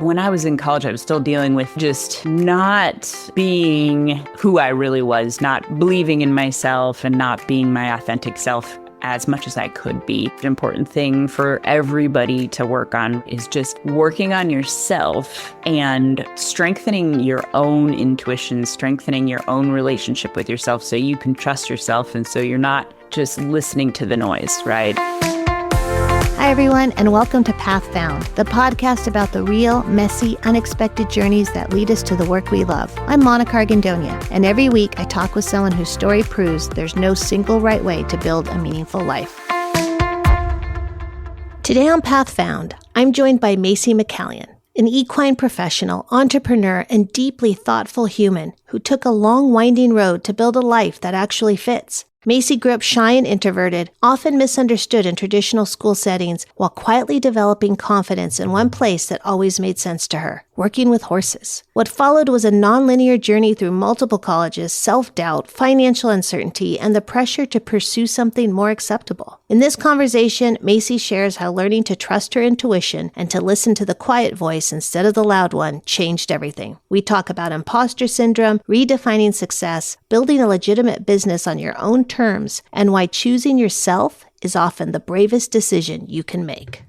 When I was in college, I was still dealing with just not being who I really was, not believing in myself and not being my authentic self as much as I could be. The important thing for everybody to work on is just working on yourself and strengthening your own intuition, strengthening your own relationship with yourself so you can trust yourself and so you're not just listening to the noise, right? Hi, everyone, and welcome to Path Found, the podcast about the real, messy, unexpected journeys that lead us to the work we love. I'm Monica Argandonia, and every week I talk with someone whose story proves there's no single right way to build a meaningful life. Today on Path Found, I'm joined by Macey McCallion, an equine professional, entrepreneur, and deeply thoughtful human who took a long, winding road to build a life that actually fits. Macey grew up shy and introverted, often misunderstood in traditional school settings, while quietly developing confidence in one place that always made sense to her, working with horses. What followed was a nonlinear journey through multiple colleges, self-doubt, financial uncertainty, and the pressure to pursue something more acceptable. In this conversation, Macey shares how learning to trust her intuition and to listen to the quiet voice instead of the loud one changed everything. We talk about imposter syndrome, redefining success, building a legitimate business on your own terms, and why choosing yourself is often the bravest decision you can make.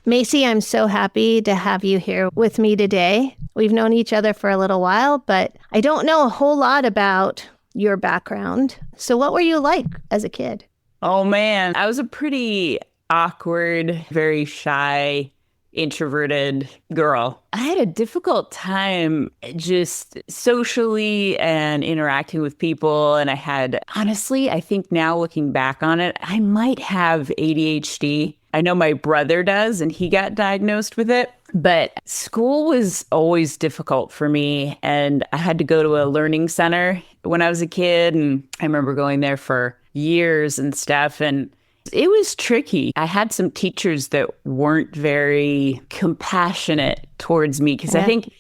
Macey, I'm so happy to have you here with me today. We've known each other for a little while, but I don't know a whole lot about your background. So what were you like as a kid? Oh man, I was a pretty awkward, very shy, introverted girl. I had a difficult time just socially and interacting with people. And I had, honestly, I think now looking back on it, I might have ADHD. I know my brother does, and he got diagnosed with it. But school was always difficult for me. And I had to go to a learning center when I was a kid. And I remember going there for years and stuff. And it was tricky. I had some teachers that weren't very compassionate towards me because I think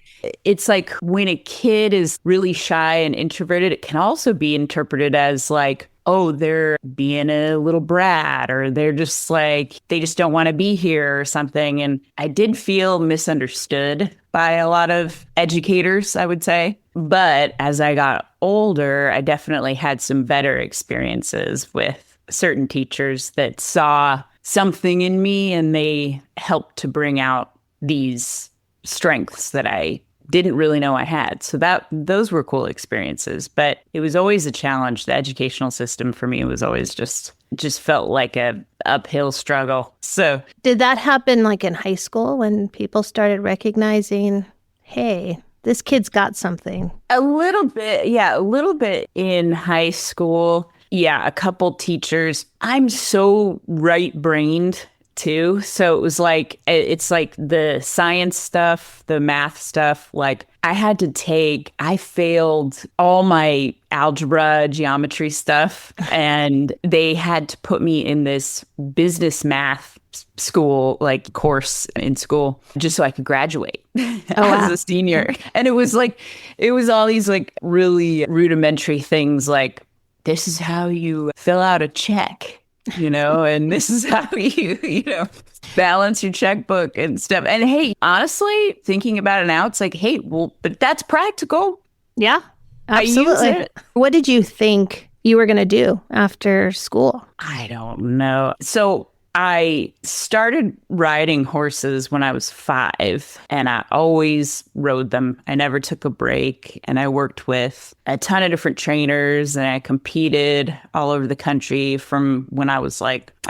it's like when a kid is really shy and introverted, it can also be interpreted as like, oh, they're being a little brat, or they're just like, they just don't want to be here or something. And I did feel misunderstood by a lot of educators, I would say. But as I got older, I definitely had some better experiences with certain teachers that saw something in me and they helped to bring out these strengths that I didn't really know I had. So those were cool experiences, but it was always a challenge. The educational system for me was always just felt like a uphill struggle. So did that happen like in high school when people started recognizing, hey, this kid's got something? A little bit. Yeah, a little bit in high school. Yeah, a couple teachers. I'm so right-brained too. So it was like, it's like the science stuff, the math stuff. Like I failed all my algebra, geometry stuff. And they had to put me in this business math school, like course in school, just so I could graduate as a senior. And it was all these like really rudimentary things like, this is how you fill out a check, and this is how you balance your checkbook and stuff. And hey, honestly, thinking about it now, it's like, hey, well, but that's practical. Yeah, absolutely. I use it. What did you think you were going to do after school? I don't know. So I started riding horses when I was 5, and I always rode them. I never took a break, and I worked with a ton of different trainers, and I competed all over the country from when I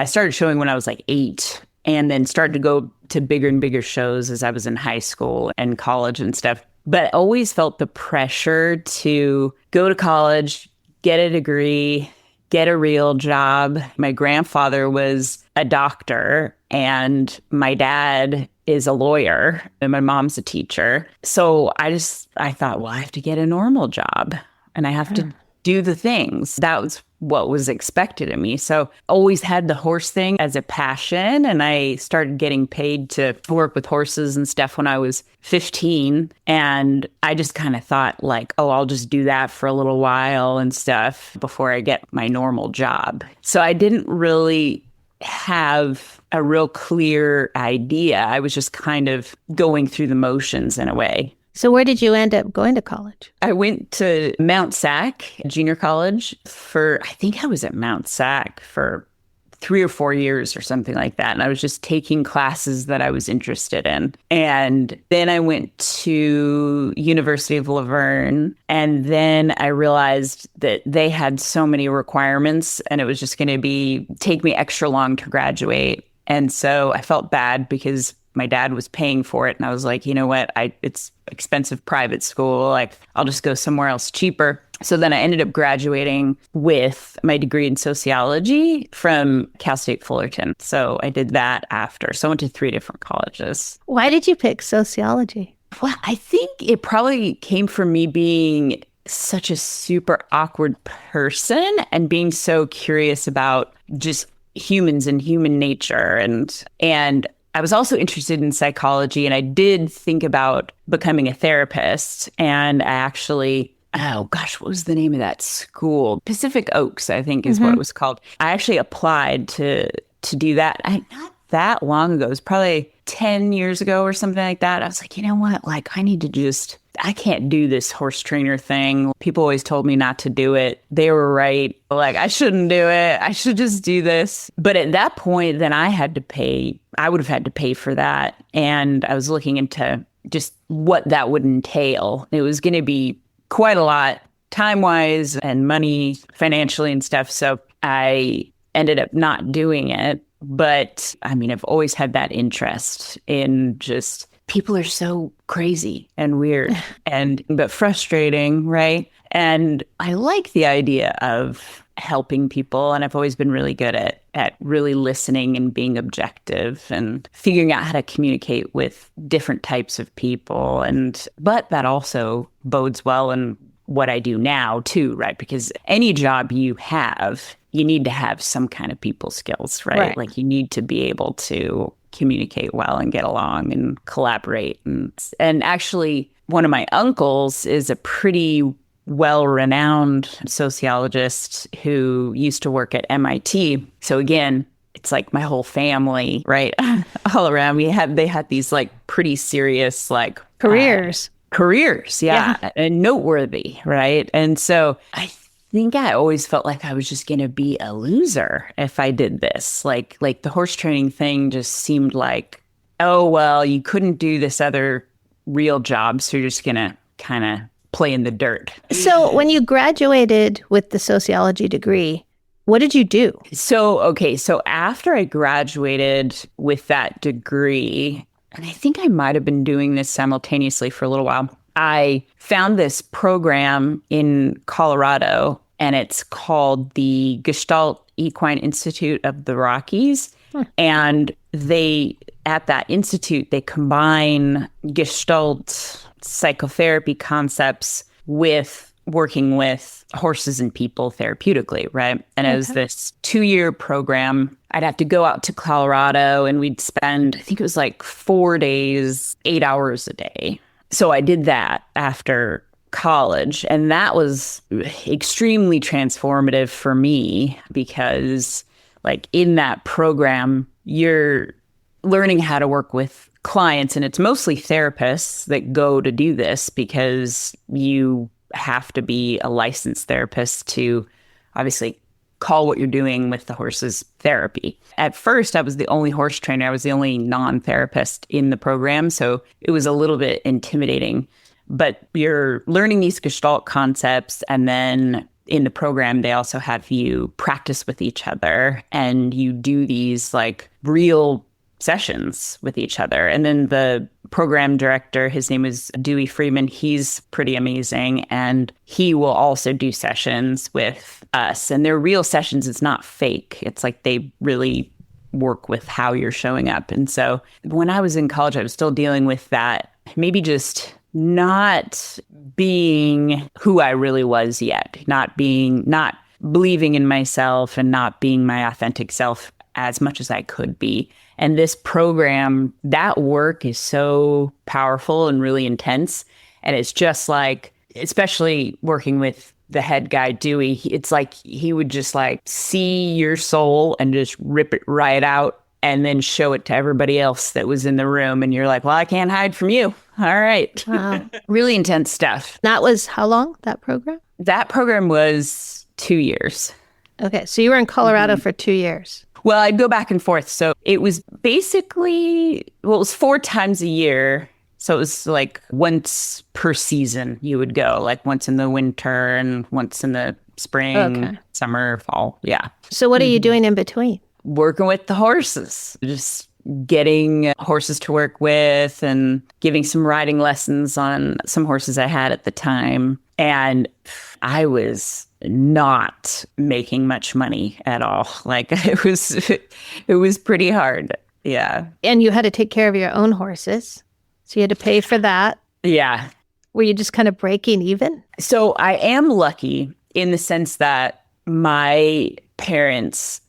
started showing when I was like 8, and then started to go to bigger and bigger shows as I was in high school and college and stuff. But I always felt the pressure to go to college, get a degree, get a real job. My grandfather was a doctor and my dad is a lawyer and my mom's a teacher. So I thought, well, I have to get a normal job and I have to do the things. That was what was expected of me. So always had the horse thing as a passion. And I started getting paid to work with horses and stuff when I was 15. And I just kind of thought like, oh, I'll just do that for a little while and stuff before I get my normal job. So I didn't really have a real clear idea. I was just kind of going through the motions in a way. So where did you end up going to college? I went to Mount Sac Junior College I think I was at Mount Sac for 3 or 4 years or something like that. And I was just taking classes that I was interested in. And then I went to University of Laverne. And then I realized that they had so many requirements and it was just going to take me extra long to graduate. And so I felt bad because my dad was paying for it. And I was like, you know what? It's expensive private school. Like, I'll just go somewhere else cheaper. So then I ended up graduating with my degree in sociology from Cal State Fullerton. So I did that after. So I went to 3 different colleges. Why did you pick sociology? Well, I think it probably came from me being such a super awkward person and being so curious about just humans and human nature. And I was also interested in psychology, and I did think about becoming a therapist. And I actually, oh gosh, what was the name of that school? Pacific Oaks, I think is what it was called. I actually applied to do that. Not that long ago. It was probably 10 years ago or something like that. I was like, you know what? Like, I can't do this horse trainer thing. People always told me not to do it. They were right. Like, I shouldn't do it. I should just do this. But at that point, then I would have had to pay for that. And I was looking into just what that would entail. It was going to be quite a lot time-wise and money financially and stuff. So I ended up not doing it. But I mean, I've always had that interest in just people are so crazy and weird but frustrating, right? And I like the idea of helping people. And I've always been really good at really listening and being objective and figuring out how to communicate with different types of people. But that also bodes well in what I do now too, right? Because any job you need to have some kind of people skills, right? Like, you need to be able to communicate well and get along and collaborate. And actually, one of my uncles is a pretty well-renowned sociologist who used to work at MIT. So again, it's like my whole family, right? All around. They had these like pretty serious like Careers, yeah, and noteworthy, right? And so I think I always felt like I was just going to be a loser if I did this. Like the horse training thing just seemed like, oh, well, you couldn't do this other real job, so you're just going to kind of play in the dirt. So when you graduated with the sociology degree, what did you do? So after I graduated with that degree, and I think I might have been doing this simultaneously for a little while, I found this program in Colorado, and it's called the Gestalt Equine Institute of the Rockies. And at that institute, they combine Gestalt psychotherapy concepts with working with horses and people therapeutically, right? And it was this 2-year program. I'd have to go out to Colorado, and we'd spend, I think it was like 4 days, 8 hours a day. So I did that after college, and that was extremely transformative for me because, like, in that program, you're learning how to work with clients, and it's mostly therapists that go to do this because you have to be a licensed therapist to obviously call what you're doing with the horses therapy. At first, I was the only horse trainer. I was the only non-therapist in the program, so it was a little bit intimidating. But you're learning these Gestalt concepts, and then in the program, they also have you practice with each other, and you do these like real sessions with each other. And then the program director, his name is Dewey Freeman. He's pretty amazing. And he will also do sessions with us. And they're real sessions. It's not fake. It's like they really work with how you're showing up. And so when I was in college, I was still dealing with that, maybe just not being who I really was yet, not believing in myself and not being my authentic self as much as I could be. And this program, that work is so powerful and really intense. And it's just like, especially working with the head guy, Dewey, it's like he would just like see your soul and just rip it right out and then show it to everybody else that was in the room. And you're like, well, I can't hide from you. All right. Wow. Really intense stuff. That was how long, that program? That program was 2 years. Okay. So you were in Colorado for 2 years. Well, I'd go back and forth. So it was basically, well, it was 4 times a year. So it was like once per season you would go, like once in the winter and once in the spring, summer, fall. Yeah. So what are you doing in between? Working with the horses, just getting horses to work with and giving some riding lessons on some horses I had at the time. And I was not making much money at all. Like it was pretty hard. Yeah. And you had to take care of your own horses. So you had to pay for that. Yeah. Were you just kind of breaking even? So I am lucky in the sense that my parents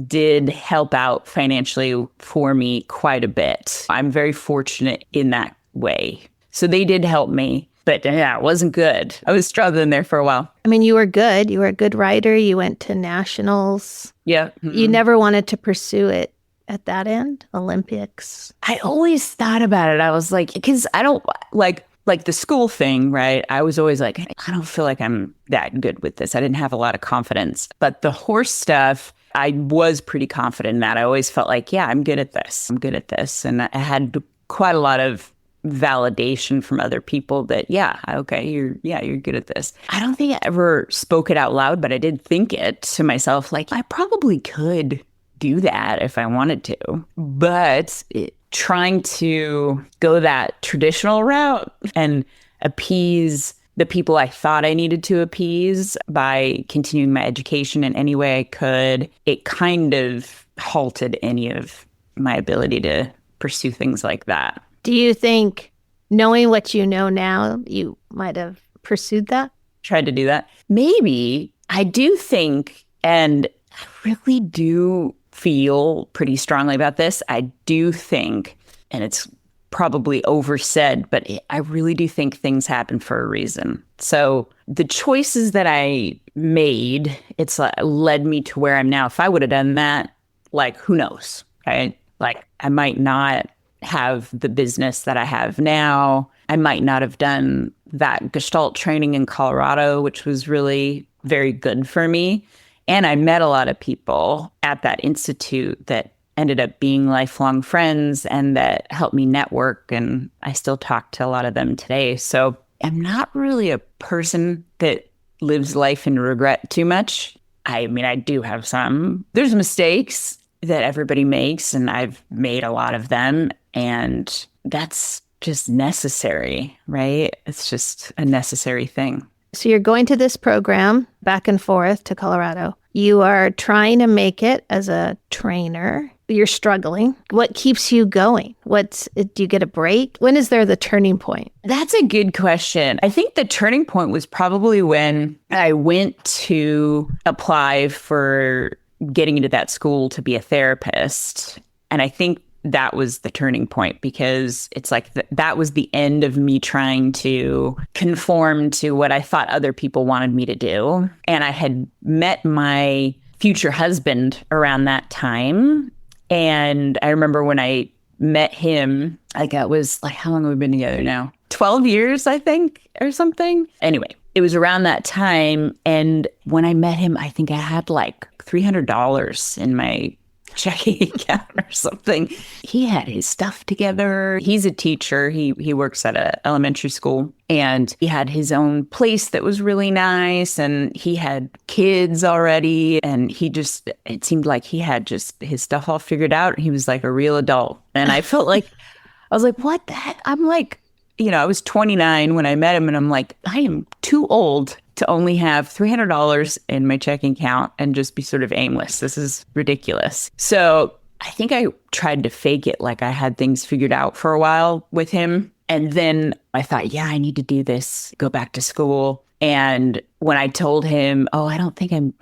did help out financially for me quite a bit. I'm very fortunate in that way. So they did help me, but yeah, it wasn't good. I was struggling there for a while. I mean, you were good. You were a good rider. You went to nationals. Yeah. You never wanted to pursue it at that end, Olympics. I always thought about it. I was like, because I don't like the school thing, right? I was always like, I don't feel like I'm that good with this. I didn't have a lot of confidence. But the horse stuff, I was pretty confident in that. I always felt like, yeah, I'm good at this. I'm good at this. And I had quite a lot of validation from other people that, yeah, okay, you're good at this. I don't think I ever spoke it out loud, but I did think it to myself, like, I probably could do that if I wanted to. But trying to go that traditional route and appease the people I thought I needed to appease by continuing my education in any way I could, it kind of halted any of my ability to pursue things like that. Do you think, knowing what you know now, you might have pursued that? Tried to do that? Maybe. I do think, and I really do feel pretty strongly about this, I do think, and it's probably oversaid, but I really do think things happen for a reason. So the choices that I made, it's led me to where I'm now. If I would have done that, like, who knows, right? Like, I might not have the business that I have now. I might not have done that Gestalt training in Colorado, which was really very good for me. And I met a lot of people at that institute that ended up being lifelong friends and that helped me network. And I still talk to a lot of them today. So I'm not really a person that lives life in regret too much. I mean, I do have some. There's mistakes that everybody makes, and I've made a lot of them. And that's just necessary, right? It's just a necessary thing. So you're going to this program back and forth to Colorado. You are trying to make it as a trainer. You're struggling. What keeps you going? Do you get a break? When is there the turning point? That's a good question. I think the turning point was probably when I went to apply for getting into that school to be a therapist. And I think that was the turning point, because it's like that was the end of me trying to conform to what I thought other people wanted me to do. And I had met my future husband around that time. And I remember when I met him, like, it was like, how long have we been together now? 12 years, I think, or something. Anyway, it was around that time. And when I met him, I think I had like $300 in my checking account or something. He had his stuff together. He's a teacher. He works at an elementary school, and he had his own place that was really nice, and he had kids already, and it seemed like he had just his stuff all figured out. He was like a real adult. And I felt like, I was like, what the heck? I'm like, I was 29 when I met him, and I'm like, I am too old to only have $300 in my checking account and just be sort of aimless. This is ridiculous. So I think I tried to fake it like I had things figured out for a while with him. And then I thought, yeah, I need to do this, go back to school. And when I told him, I don't think I'm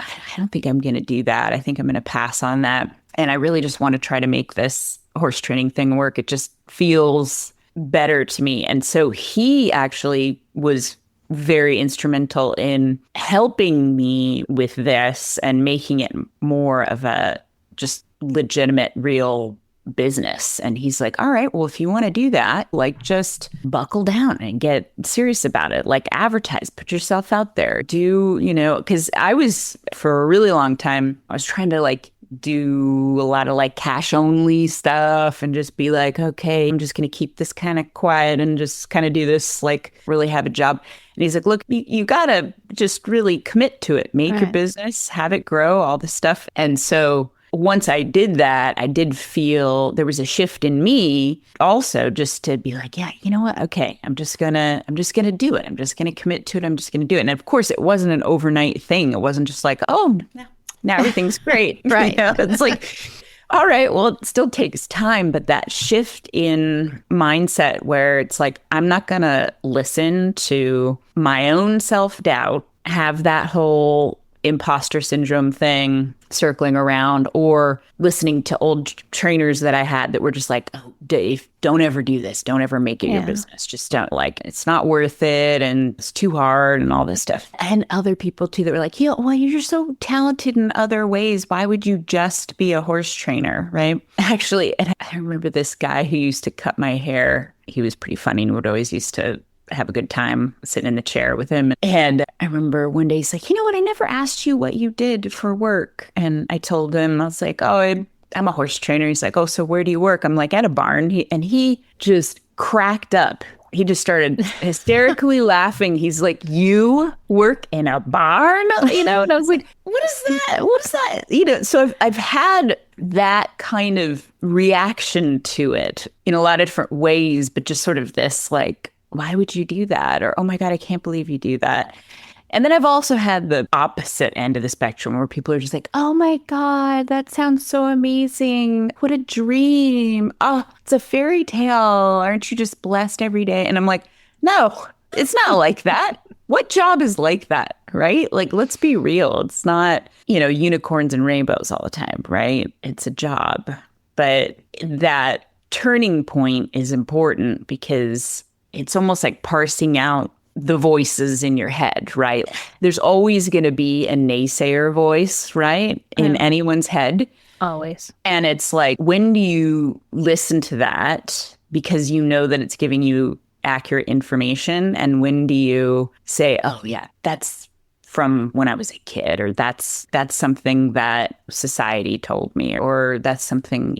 going to do that. I think I'm going to pass on that. And I really just want to try to make this horse training thing work. It just feels better to me. And so he actually was very instrumental in helping me with this and making it more of a just legitimate, real business. And he's like, all right, well, if you want to do that, like just buckle down and get serious about it. Like advertise, put yourself out there, because I was for a really long time, I was trying to like do a lot of like cash only stuff and just be like, okay, I'm just going to keep this kind of quiet and just kind of do this, like really have a job. And he's like, look, you got to just really commit to it, make your business, have it grow, all this stuff. And so once I did that, I did feel there was a shift in me also just to be like, yeah, you know what? Okay, I'm just gonna do it. I'm just gonna commit to it. I'm just gonna do it. And of course, it wasn't an overnight thing. It wasn't just like, oh, now everything's great. Right. It's like, all right, well, it still takes time, but that shift in mindset where it's like, I'm not gonna listen to my own self-doubt, have that whole imposter syndrome thing circling around, or listening to old trainers that I had that were just like, oh, Dave, don't ever do this. Don't ever make it your business. Just don't, like, it's not worth it. And it's too hard and all this stuff. And other people too that were like, well, you're so talented in other ways. Why would you just be a horse trainer? Right. Actually, and I remember this guy who used to cut my hair. He was pretty funny and would always used to have a good time sitting in the chair with him. And I remember one day he's like, you know what? I never asked you what you did for work. And I told him, I was like, oh, I'm a horse trainer. He's like, oh, so where do you work? I'm like, at a barn. He just cracked up. He just started hysterically laughing. He's like, you work in a barn? And I was like, what is that? What is that? So I've had that kind of reaction to it in a lot of different ways, but just sort of this like, why would you do that? Or, oh my God, I can't believe you do that. And then I've also had the opposite end of the spectrum where people are just like, oh my God, that sounds so amazing. What a dream. Oh, it's a fairy tale. Aren't you just blessed every day? And I'm like, no, it's not like that. What job is like that, right? Like, let's be real. It's not, unicorns and rainbows all the time, right? It's a job. But that turning point is important because it's almost like parsing out the voices in your head, right? There's always going to be a naysayer voice, right? In anyone's head. Always. And it's like, when do you listen to that because you know that it's giving you accurate information? And when do you say, oh yeah, that's from when I was a kid, or that's something that society told me, or that's something,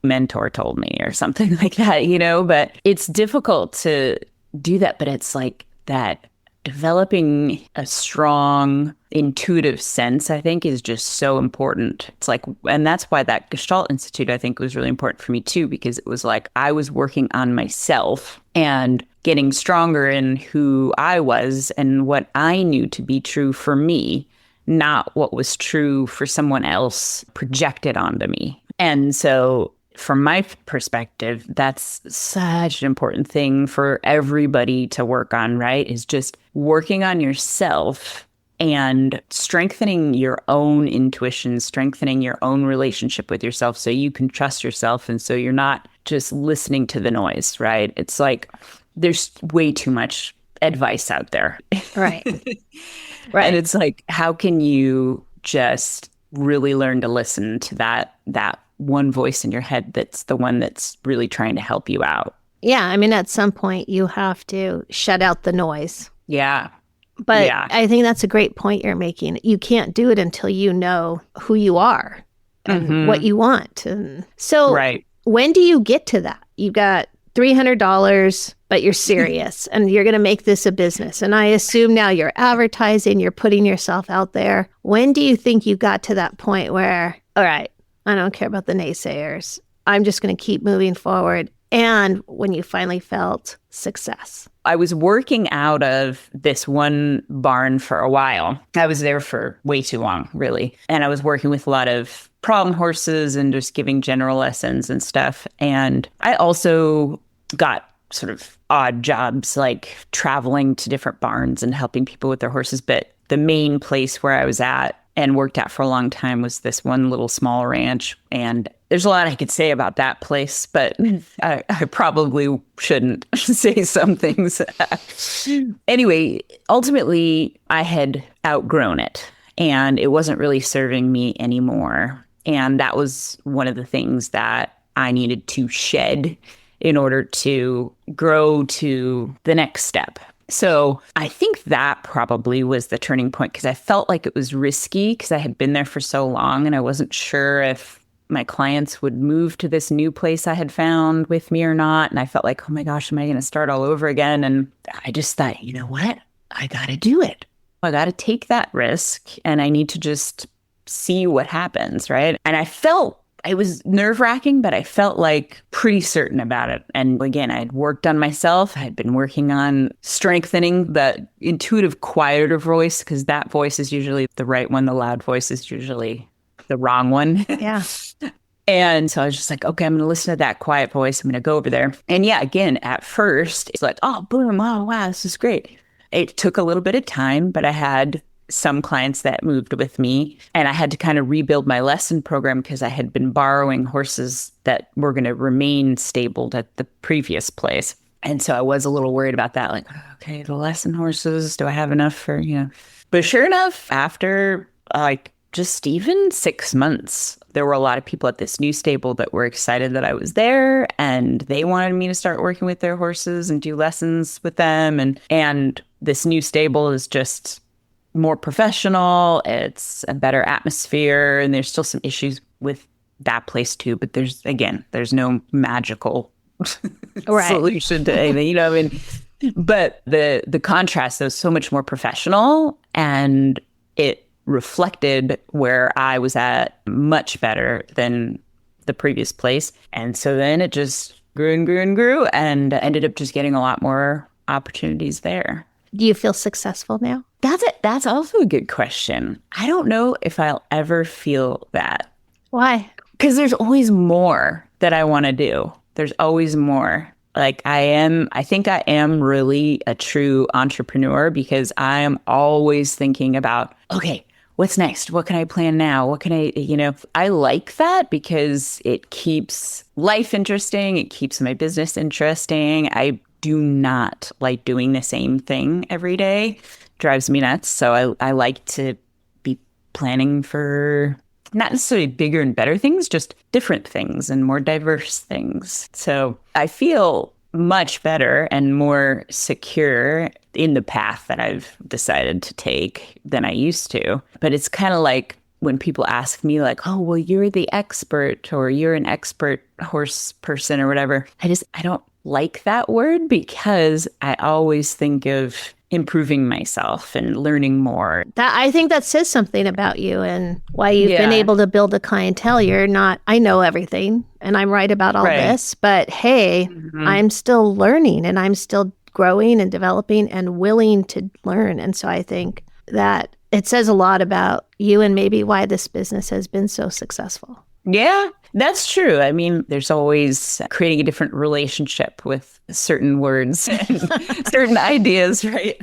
mentor told me or something like that, but it's difficult to do that. But it's like that developing a strong intuitive sense, I think, is just so important. It's like, and that's why that Gestalt Institute, I think, was really important for me too, because it was like I was working on myself and getting stronger in who I was and what I knew to be true for me, not what was true for someone else projected onto me. And so from my perspective, that's such an important thing for everybody to work on, right? Is just working on yourself and strengthening your own intuition, strengthening your own relationship with yourself so you can trust yourself. And so you're not just listening to the noise, right? It's like there's way too much advice out there. Right. Right. And it's like, how can you just really learn to listen to that one voice in your head that's the one that's really trying to help you out? Yeah. I mean, at some point you have to shut out the noise. Yeah. But yeah. I think that's a great point you're making. You can't do it until you know who you are and what you want. And so when do you get to that? You've got $300, but you're serious and you're going to make this a business. And I assume now you're advertising, you're putting yourself out there. When do you think you got to that point where, all right, I don't care about the naysayers. I'm just going to keep moving forward. And when you finally felt success? I was working out of this one barn for a while. I was there for way too long, really. And I was working with a lot of problem horses and just giving general lessons and stuff. And I also got sort of odd jobs, like traveling to different barns and helping people with their horses. But the main place where I was at and worked at for a long time was this one little small ranch. And there's a lot I could say about that place, but I probably shouldn't say some things. Anyway, ultimately, I had outgrown it and it wasn't really serving me anymore. And that was one of the things that I needed to shed in order to grow to the next step. So I think that probably was the turning point because I felt like it was risky because I had been there for so long and I wasn't sure if my clients would move to this new place I had found with me or not. And I felt like, oh my gosh, am I going to start all over again? And I just thought, you know what? I got to do it. I got to take that risk and I need to just see what happens, right? And I felt it was nerve-wracking, but I felt like pretty certain about it. And again, I had worked on myself. I had been working on strengthening the intuitive, quieter voice, because that voice is usually the right one. The loud voice is usually the wrong one. Yeah. And so I was just like, okay, I'm going to listen to that quiet voice. I'm going to go over there. And yeah, again, at first, it's like, oh, boom, oh, wow, this is great. It took a little bit of time, but I had some clients that moved with me and I had to kind of rebuild my lesson program because I had been borrowing horses that were going to remain stabled at the previous place. And so I was a little worried about that. Like, okay, the lesson horses, do I have enough for, but sure enough, after like just even 6 months, there were a lot of people at this new stable that were excited that I was there and they wanted me to start working with their horses and do lessons with them. And this new stable is just more professional. It's a better atmosphere. And there's still some issues with that place too. But there's no magical solution to anything, but the contrast was so much more professional and it reflected where I was at much better than the previous place. And so then it just grew and grew and grew and ended up just getting a lot more opportunities there. Do you feel successful now? That's also a good question. I don't know if I'll ever feel that. Why? Because there's always more that I want to do. There's always more. Like I think I am really a true entrepreneur because I am always thinking about, okay, what's next? What can I plan now? What can I like that because it keeps life interesting. It keeps my business interesting. I do not like doing the same thing every day. Drives me nuts. So I like to be planning for not necessarily bigger and better things, just different things and more diverse things. So I feel much better and more secure in the path that I've decided to take than I used to. But it's kind of like when people ask me like, oh, well, you're the expert or you're an expert horse person or whatever. I don't like that word because I always think of improving myself and learning more. I think that says something about you and why you've been able to build a clientele. You're not, I know everything and I'm right about all this, but hey, I'm still learning and I'm still growing and developing and willing to learn. And so I think that it says a lot about you and maybe why this business has been so successful. Yeah, that's true. I mean, there's always creating a different relationship with certain words and certain ideas, right?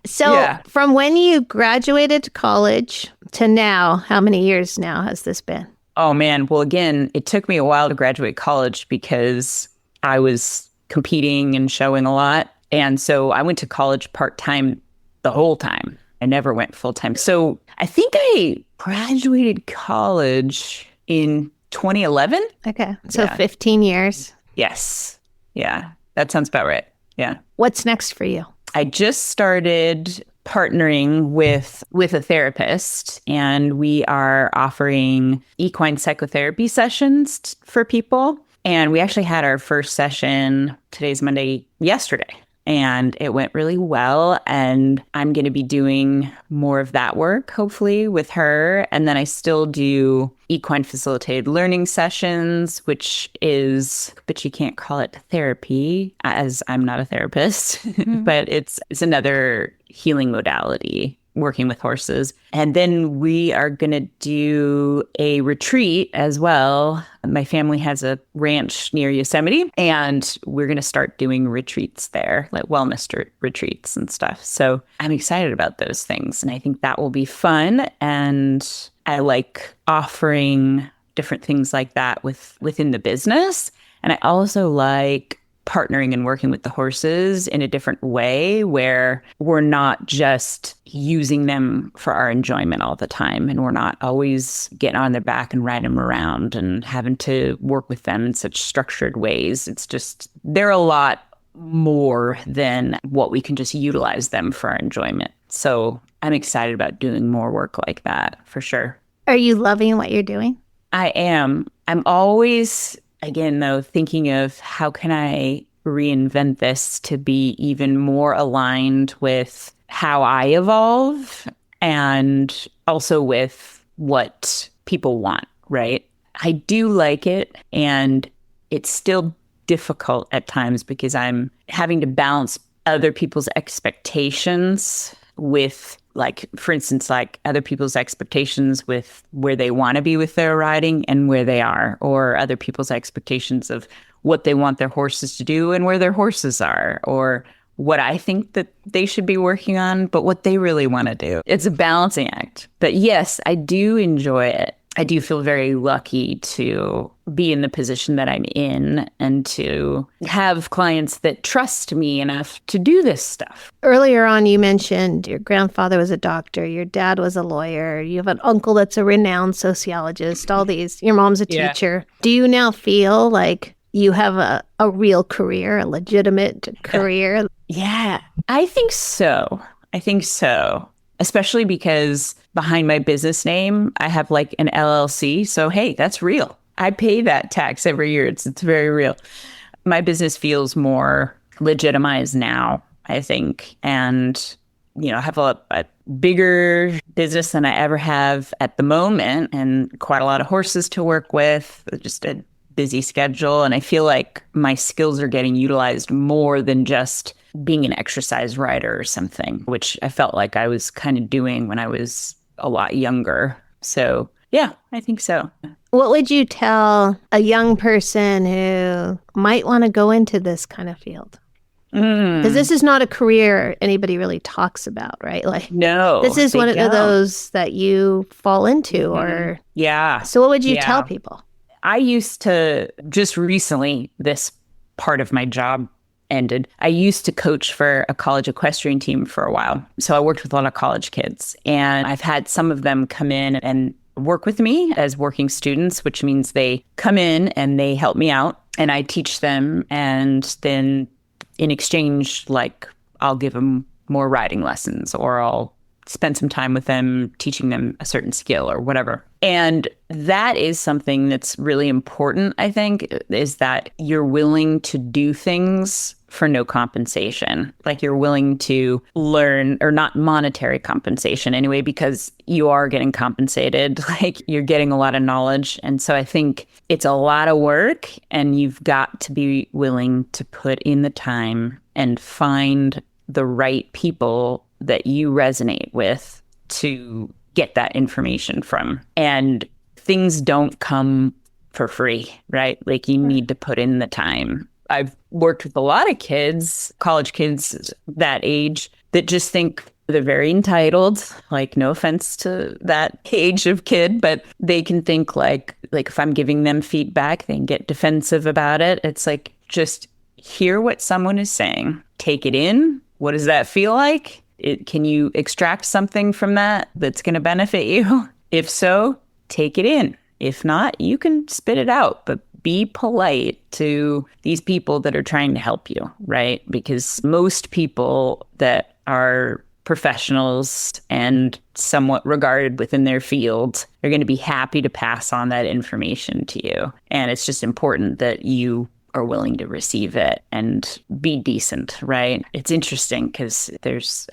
So from when you graduated college to now, how many years now has this been? Oh, man. Well, again, it took me a while to graduate college because I was competing and showing a lot. And so I went to college part-time the whole time. I never went full-time. So I think I graduated college in 2011. Okay. So 15 years. Yes. Yeah. That sounds about right. Yeah. What's next for you? I just started partnering with a therapist and we are offering equine psychotherapy sessions for people. And we actually had our first session, today's Monday, yesterday. And it went really well. And I'm going to be doing more of that work, hopefully, with her. And then I still do equine facilitated learning sessions, but you can't call it therapy as I'm not a therapist, but it's another healing modality, working with horses. And then we are going to do a retreat as well. My family has a ranch near Yosemite, and we're going to start doing retreats there, like wellness retreats and stuff. So I'm excited about those things, and I think that will be fun. And I like offering different things like that within the business. And I also like partnering and working with the horses in a different way where we're not just using them for our enjoyment all the time. And we're not always getting on their back and riding them around and having to work with them in such structured ways. It's just, they're a lot more than what we can just utilize them for our enjoyment. So I'm excited about doing more work like that for sure. Are you loving what you're doing? I am. I'm always, again, though, thinking of how can I reinvent this to be even more aligned with how I evolve and also with what people want, right? I do like it, and it's still difficult at times because I'm having to balance other people's expectations with, like, for instance, like other people's expectations with where they want to be with their riding and where they are, or other people's expectations of what they want their horses to do and where their horses are, or what I think that they should be working on, but what they really want to do. It's a balancing act. But yes, I do enjoy it. I do feel very lucky to be in the position that I'm in and to have clients that trust me enough to do this stuff. Earlier on, you mentioned your grandfather was a doctor, your dad was a lawyer, you have an uncle that's a renowned sociologist, all these, your mom's a teacher. Do you now feel like you have a real career, a legitimate career? Yeah, I think so. Especially because behind my business name, I have like an LLC. So, hey, that's real. I pay that tax every year. It's very real. My business feels more legitimized now, I think. And, I have a bigger business than I ever have at the moment, and quite a lot of horses to work with, just a busy schedule. And I feel like my skills are getting utilized more than just being an exercise rider or something, which I felt like I was kind of doing when I was a lot younger. So yeah, I think so. What would you tell a young person who might want to go into this kind of field? Because this is not a career anybody really talks about, right? Like, no, this is one of those that you fall into, or yeah. So what would you tell people? I used to, just recently, this part of my job ended. I used to coach for a college equestrian team for a while. So I worked with a lot of college kids, and I've had some of them come in and work with me as working students, which means they come in and they help me out and I teach them. And then in exchange, like, I'll give them more riding lessons, or I'll spend some time with them teaching them a certain skill or whatever. And that is something that's really important, I think, is that you're willing to do things for no compensation. Like, you're willing to learn, or not monetary compensation anyway, because you are getting compensated. Like, you're getting a lot of knowledge. And so I think it's a lot of work, and you've got to be willing to put in the time and find the right people that you resonate with to get that information from. And things don't come for free, right? Like, you need to put in the time. I've worked with a lot of kids, college kids that age, that just think they're very entitled. Like, no offense to that age of kid, but they can think like if I'm giving them feedback, they can get defensive about it. It's like, just hear what someone is saying, take it in. What does that feel like? Can you extract something from that that's going to benefit you? If so, take it in. If not, you can spit it out, but be polite to these people that are trying to help you, right? Because most people that are professionals and somewhat regarded within their field are going to be happy to pass on that information to you. And it's just important that you are willing to receive it and be decent, right? It's interesting because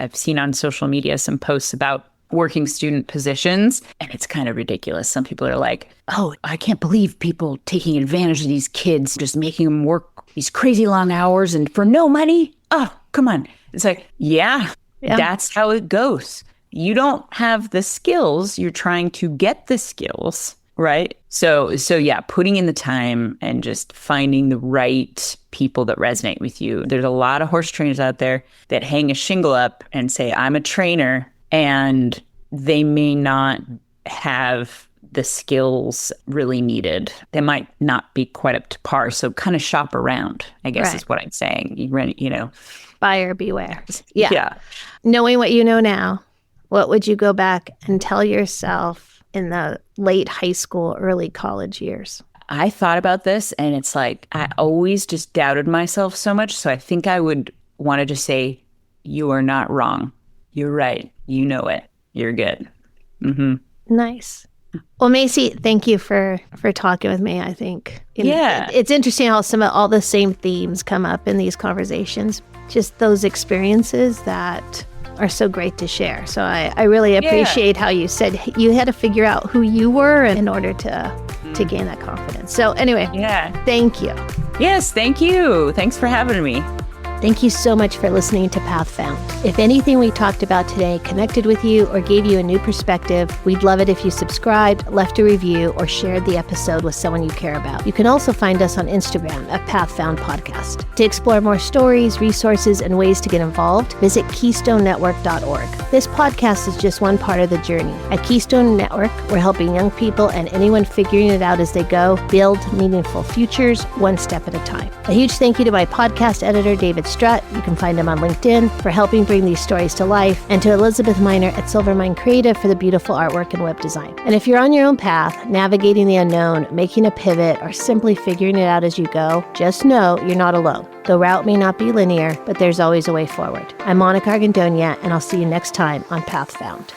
I've seen on social media some posts about working student positions, and it's kind of ridiculous. Some people are like, oh, I can't believe people taking advantage of these kids, just making them work these crazy long hours and for no money. Oh, come on. It's like, yeah, that's how it goes. You don't have the skills. You're trying to get the skills. Right. So yeah, putting in the time and just finding the right people that resonate with you. There's a lot of horse trainers out there that hang a shingle up and say, I'm a trainer, and they may not have the skills really needed. They might not be quite up to par. So kind of shop around, I guess is what I'm saying. Buyer beware. Yeah. Knowing what you know now, what would you go back and tell yourself in the late high school, early college years? I thought about this, and it's like I always just doubted myself so much. So I think I would want to just say, you are not wrong. You're right. You know it. You're good. Mm-hmm. Nice. Well, Macey, thank you for talking with me. I think it's interesting how all the same themes come up in these conversations. Just those experiences that are so great to share. So I really appreciate how you said you had to figure out who you were in order to gain that confidence. So anyway, thank you. Yes, thank you. Thanks for having me. Thank you so much for listening to Path Found. If anything we talked about today connected with you or gave you a new perspective, we'd love it if you subscribed, left a review, or shared the episode with someone you care about. You can also find us on Instagram at Path Found Podcast. To explore more stories, resources, and ways to get involved, visit KeystoneNetwork.org. This podcast is just one part of the journey. At Keystone Network, we're helping young people and anyone figuring it out as they go build meaningful futures one step at a time. A huge thank you to my podcast editor, David Strutt. You can find him on LinkedIn for helping bring these stories to life, and to Elizabeth Miner at Silvermine Creative for the beautiful artwork and web design. And if you're on your own path, navigating the unknown, making a pivot, or simply figuring it out as you go, just know you're not alone. The route may not be linear, but there's always a way forward. I'm Monica Argandonia, and I'll see you next time on Path Found.